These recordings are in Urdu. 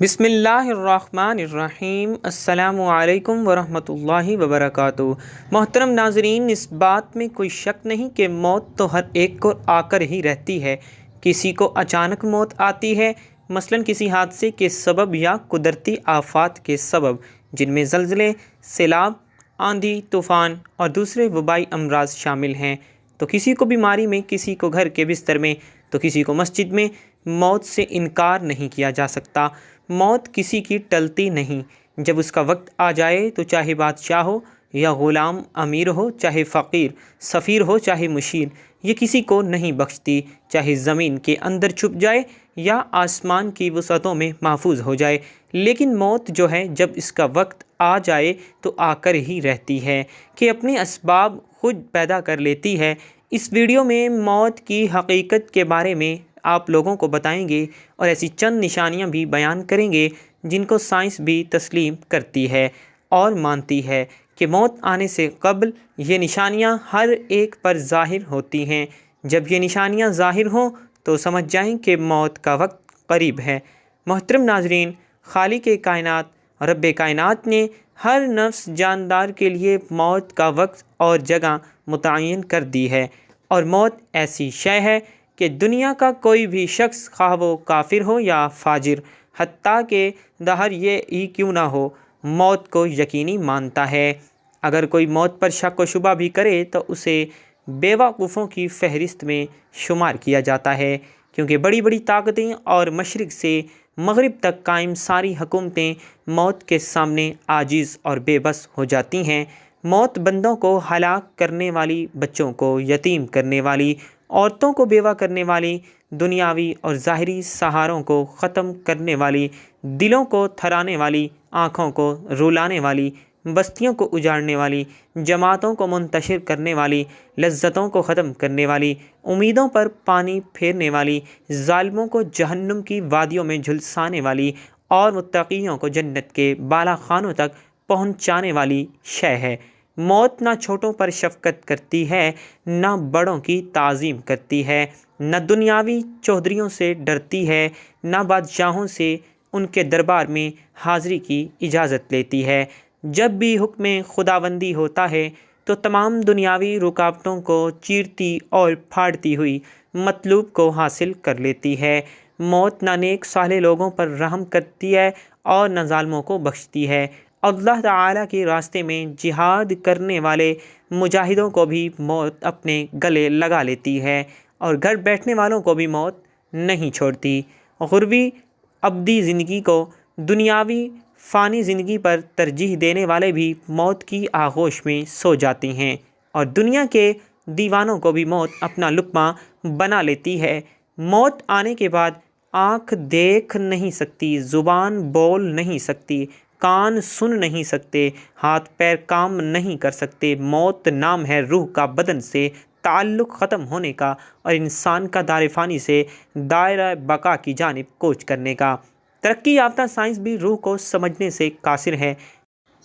بسم اللہ الرحمن الرحیم۔ السلام علیکم ورحمۃ اللہ وبرکاتہ۔ محترم ناظرین، اس بات میں کوئی شک نہیں کہ موت تو ہر ایک کو آ کر ہی رہتی ہے۔ کسی کو اچانک موت آتی ہے، مثلاً کسی حادثے کے سبب یا قدرتی آفات کے سبب، جن میں زلزلے، سیلاب، آندھی، طوفان اور دوسرے وبائی امراض شامل ہیں۔ تو کسی کو بیماری میں، کسی کو گھر کے بستر میں، تو کسی کو مسجد میں۔ موت سے انکار نہیں کیا جا سکتا۔ موت کسی کی ٹلتی نہیں۔ جب اس کا وقت آ جائے تو چاہے بادشاہ ہو یا غلام، امیر ہو چاہے فقیر، سفیر ہو چاہے مشیر، یہ کسی کو نہیں بخشتی، چاہے زمین کے اندر چھپ جائے یا آسمان کی وسعتوں میں محفوظ ہو جائے۔ لیکن موت جو ہے، جب اس کا وقت آ جائے تو آ کر ہی رہتی ہے کہ اپنے اسباب خود پیدا کر لیتی ہے۔ اس ویڈیو میں موت کی حقیقت کے بارے میں آپ لوگوں کو بتائیں گے اور ایسی چند نشانیاں بھی بیان کریں گے جن کو سائنس بھی تسلیم کرتی ہے اور مانتی ہے کہ موت آنے سے قبل یہ نشانیاں ہر ایک پر ظاہر ہوتی ہیں۔ جب یہ نشانیاں ظاہر ہوں تو سمجھ جائیں کہ موت کا وقت قریب ہے۔ محترم ناظرین، خالق کائنات رب کائنات نے ہر نفس جاندار کے لیے موت کا وقت اور جگہ متعین کر دی ہے، اور موت ایسی شے ہے کہ دنیا کا کوئی بھی شخص، خواہ وہ کافر ہو یا فاجر، حتیٰ کہ دہر یہ ہی کیوں نہ ہو، موت کو یقینی مانتا ہے۔ اگر کوئی موت پر شک و شبہ بھی کرے تو اسے بے وقوفوں کی فہرست میں شمار کیا جاتا ہے، کیونکہ بڑی بڑی طاقتیں اور مشرق سے مغرب تک قائم ساری حکومتیں موت کے سامنے عاجز اور بے بس ہو جاتی ہیں۔ موت بندوں کو ہلاک کرنے والی، بچوں کو یتیم کرنے والی، عورتوں کو بیوہ کرنے والی، دنیاوی اور ظاہری سہاروں کو ختم کرنے والی، دلوں کو تھرانے والی، آنکھوں کو رلانے والی، بستیوں کو اجاڑنے والی، جماعتوں کو منتشر کرنے والی، لذتوں کو ختم کرنے والی، امیدوں پر پانی پھیرنے والی، ظالموں کو جہنم کی وادیوں میں جھلسانے والی اور متقیوں کو جنت کے بالا خانوں تک پہنچانے والی شے ہے۔ موت نہ چھوٹوں پر شفقت کرتی ہے، نہ بڑوں کی تعظیم کرتی ہے، نہ دنیاوی چودھریوں سے ڈرتی ہے، نہ بادشاہوں سے ان کے دربار میں حاضری کی اجازت لیتی ہے۔ جب بھی حکم خداوندی ہوتا ہے تو تمام دنیاوی رکاوٹوں کو چیرتی اور پھاڑتی ہوئی مطلوب کو حاصل کر لیتی ہے۔ موت نہ نیک صالح لوگوں پر رحم کرتی ہے اور نہ ظالموں کو بخشتی ہے۔ اللہ تعالیٰ کے راستے میں جہاد کرنے والے مجاہدوں کو بھی موت اپنے گلے لگا لیتی ہے، اور گھر بیٹھنے والوں کو بھی موت نہیں چھوڑتی۔ غربی ابدی زندگی کو دنیاوی فانی زندگی پر ترجیح دینے والے بھی موت کی آغوش میں سو جاتے ہیں، اور دنیا کے دیوانوں کو بھی موت اپنا لقمہ بنا لیتی ہے۔ موت آنے کے بعد آنکھ دیکھ نہیں سکتی، زبان بول نہیں سکتی، کان سن نہیں سکتے، ہاتھ پیر کام نہیں کر سکتے۔ موت نام ہے روح کا بدن سے تعلق ختم ہونے کا اور انسان کا دار فانی سے دائرہ بقا کی جانب کوچ کرنے کا۔ ترقی یافتہ سائنس بھی روح کو سمجھنے سے قاصر ہے۔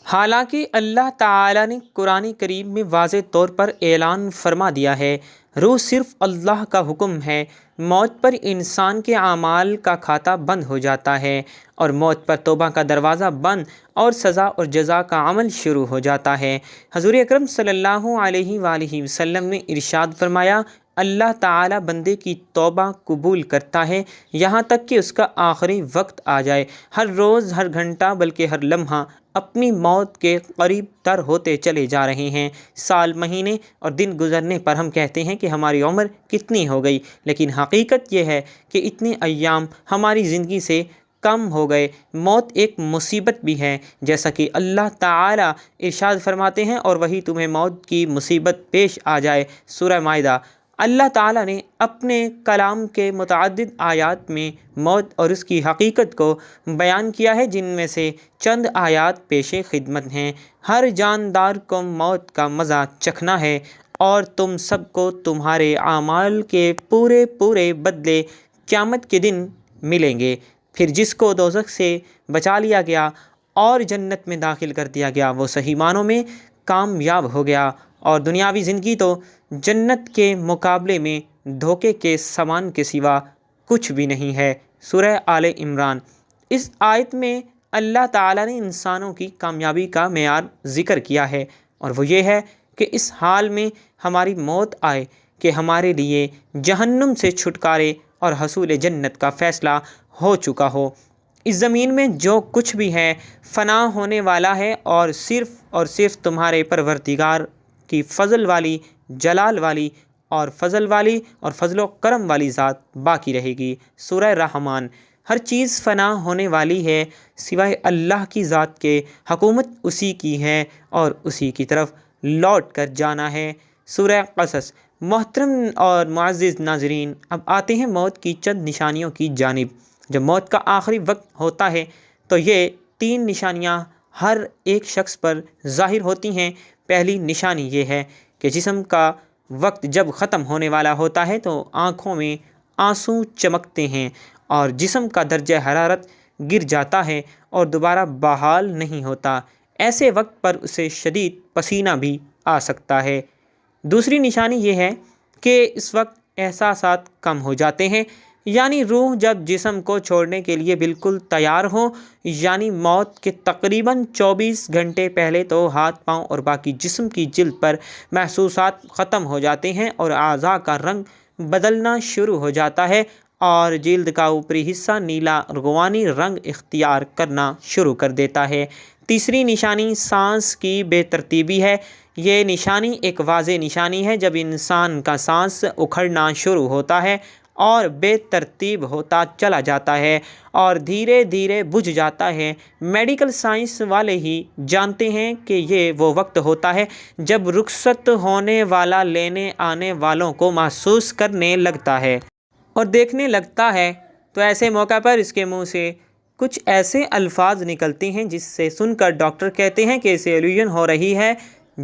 حالانکہ اللہ تعالیٰ نے قرآن کریم میں واضح طور پر اعلان فرما دیا ہے، روح صرف اللہ کا حکم ہے۔ موت پر انسان کے اعمال کا کھاتہ بند ہو جاتا ہے، اور موت پر توبہ کا دروازہ بند اور سزا اور جزا کا عمل شروع ہو جاتا ہے۔ حضور اکرم صلی اللہ علیہ وآلہ وسلم نے ارشاد فرمایا، اللہ تعالیٰ بندے کی توبہ قبول کرتا ہے یہاں تک کہ اس کا آخری وقت آ جائے۔ ہر روز، ہر گھنٹہ، بلکہ ہر لمحہ اپنی موت کے قریب تر ہوتے چلے جا رہے ہیں۔ سال، مہینے اور دن گزرنے پر ہم کہتے ہیں کہ ہماری عمر کتنی ہو گئی، لیکن حقیقت یہ ہے کہ اتنے ایام ہماری زندگی سے کم ہو گئے۔ موت ایک مصیبت بھی ہے، جیسا کہ اللہ تعالیٰ ارشاد فرماتے ہیں، اور وہی تمہیں موت کی مصیبت پیش آ جائے۔ سورہ مائدہ۔ اللہ تعالیٰ نے اپنے کلام کے متعدد آیات میں موت اور اس کی حقیقت کو بیان کیا ہے، جن میں سے چند آیات پیش خدمت ہیں۔ ہر جاندار کو موت کا مزہ چکھنا ہے، اور تم سب کو تمہارے اعمال کے پورے پورے بدلے قیامت کے دن ملیں گے۔ پھر جس کو دوزخ سے بچا لیا گیا اور جنت میں داخل کر دیا گیا، وہ صحیح معنوں میں کامیاب ہو گیا، اور دنیاوی زندگی تو جنت کے مقابلے میں دھوکے کے سامان کے سوا کچھ بھی نہیں ہے۔ سورہ آل عمران۔ اس آیت میں اللہ تعالیٰ نے انسانوں کی کامیابی کا معیار ذکر کیا ہے، اور وہ یہ ہے کہ اس حال میں ہماری موت آئے کہ ہمارے لیے جہنم سے چھٹکارے اور حصول جنت کا فیصلہ ہو چکا ہو۔ اس زمین میں جو کچھ بھی ہے فنا ہونے والا ہے، اور صرف تمہارے پروردگار کی فضل والی، جلال والی اور فضل و کرم والی ذات باقی رہے گی۔ سورہ رحمان۔ ہر چیز فنا ہونے والی ہے سوائے اللہ کی ذات کے، حکومت اسی کی ہے اور اسی کی طرف لوٹ کر جانا ہے۔ سورہ قصص۔ محترم اور معزز ناظرین، اب آتے ہیں موت کی چند نشانیوں کی جانب۔ جب موت کا آخری وقت ہوتا ہے تو یہ 3 نشانیاں ہر ایک شخص پر ظاہر ہوتی ہیں۔ پہلی نشانی یہ ہے کہ جسم کا وقت جب ختم ہونے والا ہوتا ہے تو آنکھوں میں آنسو چمکتے ہیں اور جسم کا درجہ حرارت گر جاتا ہے اور دوبارہ بحال نہیں ہوتا۔ ایسے وقت پر اسے شدید پسینہ بھی آ سکتا ہے۔ دوسری نشانی یہ ہے کہ اس وقت احساسات کم ہو جاتے ہیں، یعنی روح جب جسم کو چھوڑنے کے لیے بالکل تیار ہو، یعنی موت کے تقریباً 24 گھنٹے پہلے تو ہاتھ پاؤں اور باقی جسم کی جلد پر محسوسات ختم ہو جاتے ہیں اور اعضاء کا رنگ بدلنا شروع ہو جاتا ہے اور جلد کا اوپری حصہ نیلا ارغوانی رنگ اختیار کرنا شروع کر دیتا ہے۔ تیسری نشانی سانس کی بے ترتیبی ہے۔ یہ نشانی ایک واضح نشانی ہے جب انسان کا سانس اکھڑنا شروع ہوتا ہے اور بے ترتیب ہوتا چلا جاتا ہے اور دھیرے دھیرے بجھ جاتا ہے۔ میڈیکل سائنس والے ہی جانتے ہیں کہ یہ وہ وقت ہوتا ہے جب رخصت ہونے والا لینے آنے والوں کو محسوس کرنے لگتا ہے اور دیکھنے لگتا ہے، تو ایسے موقع پر اس کے منہ سے کچھ ایسے الفاظ نکلتے ہیں جس سے سن کر ڈاکٹر کہتے ہیں کہ اسے الوژن ہو رہی ہے۔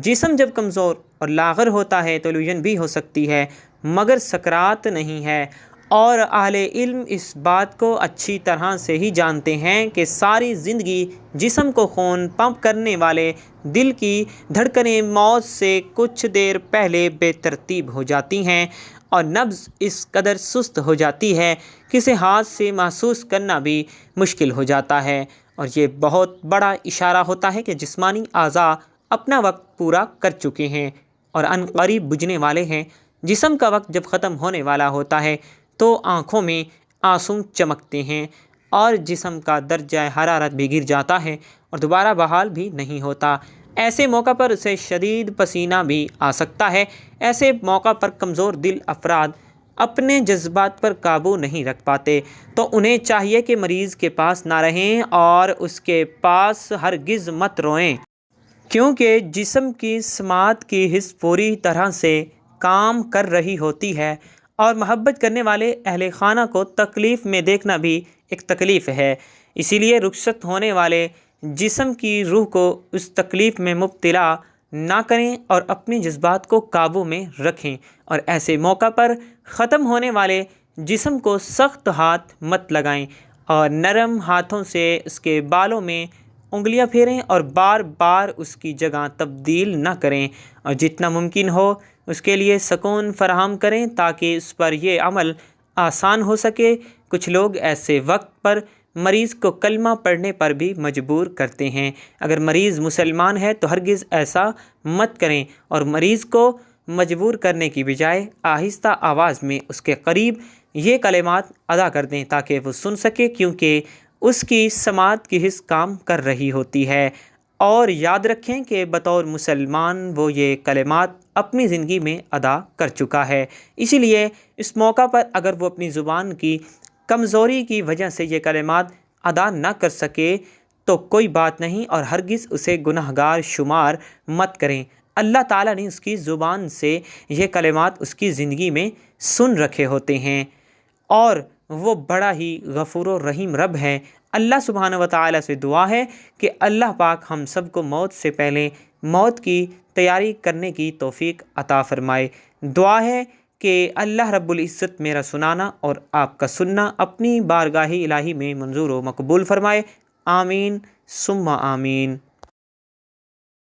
جسم جب کمزور اور لاغر ہوتا ہے تو الوژن بھی ہو سکتی ہے، مگر سکرات نہیں ہے، اور اہل علم اس بات کو اچھی طرح سے ہی جانتے ہیں کہ ساری زندگی جسم کو خون پمپ کرنے والے دل کی دھڑکنیں موت سے کچھ دیر پہلے بے ترتیب ہو جاتی ہیں اور نبض اس قدر سست ہو جاتی ہے کہ اسے ہاتھ سے محسوس کرنا بھی مشکل ہو جاتا ہے، اور یہ بہت بڑا اشارہ ہوتا ہے کہ جسمانی اعضاء اپنا وقت پورا کر چکے ہیں اور عن قریب بجھنے والے ہیں۔ جسم کا وقت جب ختم ہونے والا ہوتا ہے تو آنکھوں میں آنسو چمکتے ہیں اور جسم کا درجہ حرارت بھی گر جاتا ہے اور دوبارہ بحال بھی نہیں ہوتا۔ ایسے موقع پر اسے شدید پسینہ بھی آ سکتا ہے۔ ایسے موقع پر کمزور دل افراد اپنے جذبات پر قابو نہیں رکھ پاتے، تو انہیں چاہیے کہ مریض کے پاس نہ رہیں اور اس کے پاس ہرگز مت روئیں، کیونکہ جسم کی سماعت کی حس پوری طرح سے کام کر رہی ہوتی ہے، اور محبت کرنے والے اہل خانہ کو تکلیف میں دیکھنا بھی ایک تکلیف ہے۔ اسی لیے رخصت ہونے والے جسم کی روح کو اس تکلیف میں مبتلا نہ کریں اور اپنے جذبات کو قابو میں رکھیں، اور ایسے موقع پر ختم ہونے والے جسم کو سخت ہاتھ مت لگائیں اور نرم ہاتھوں سے اس کے بالوں میں انگلیاں پھیریں اور بار بار اس کی جگہ تبدیل نہ کریں، اور جتنا ممکن ہو اس کے لیے سکون فراہم کریں تاکہ اس پر یہ عمل آسان ہو سکے۔ کچھ لوگ ایسے وقت پر مریض کو کلمہ پڑھنے پر بھی مجبور کرتے ہیں۔ اگر مریض مسلمان ہے تو ہرگز ایسا مت کریں اور مریض کو مجبور کرنے کی بجائے آہستہ آواز میں اس کے قریب یہ کلمات ادا کر دیں تاکہ وہ سن سکے، کیونکہ اس کی سماعت کی حس کام کر رہی ہوتی ہے۔ اور یاد رکھیں کہ بطور مسلمان وہ یہ کلمات اپنی زندگی میں ادا کر چکا ہے، اسی لیے اس موقع پر اگر وہ اپنی زبان کی کمزوری کی وجہ سے یہ کلمات ادا نہ کر سکے تو کوئی بات نہیں، اور ہرگز اسے گناہگار شمار مت کریں۔ اللہ تعالیٰ نے اس کی زبان سے یہ کلمات اس کی زندگی میں سن رکھے ہوتے ہیں، اور وہ بڑا ہی غفور و رحیم رب ہے۔ اللہ سبحانہ و تعالیٰ سے دعا ہے کہ اللہ پاک ہم سب کو موت سے پہلے موت کی تیاری کرنے کی توفیق عطا فرمائے۔ دعا ہے کہ اللہ رب العزت میرا سنانا اور آپ کا سننا اپنی بارگاہ الہی میں منظور و مقبول فرمائے۔ آمین ثم آمین۔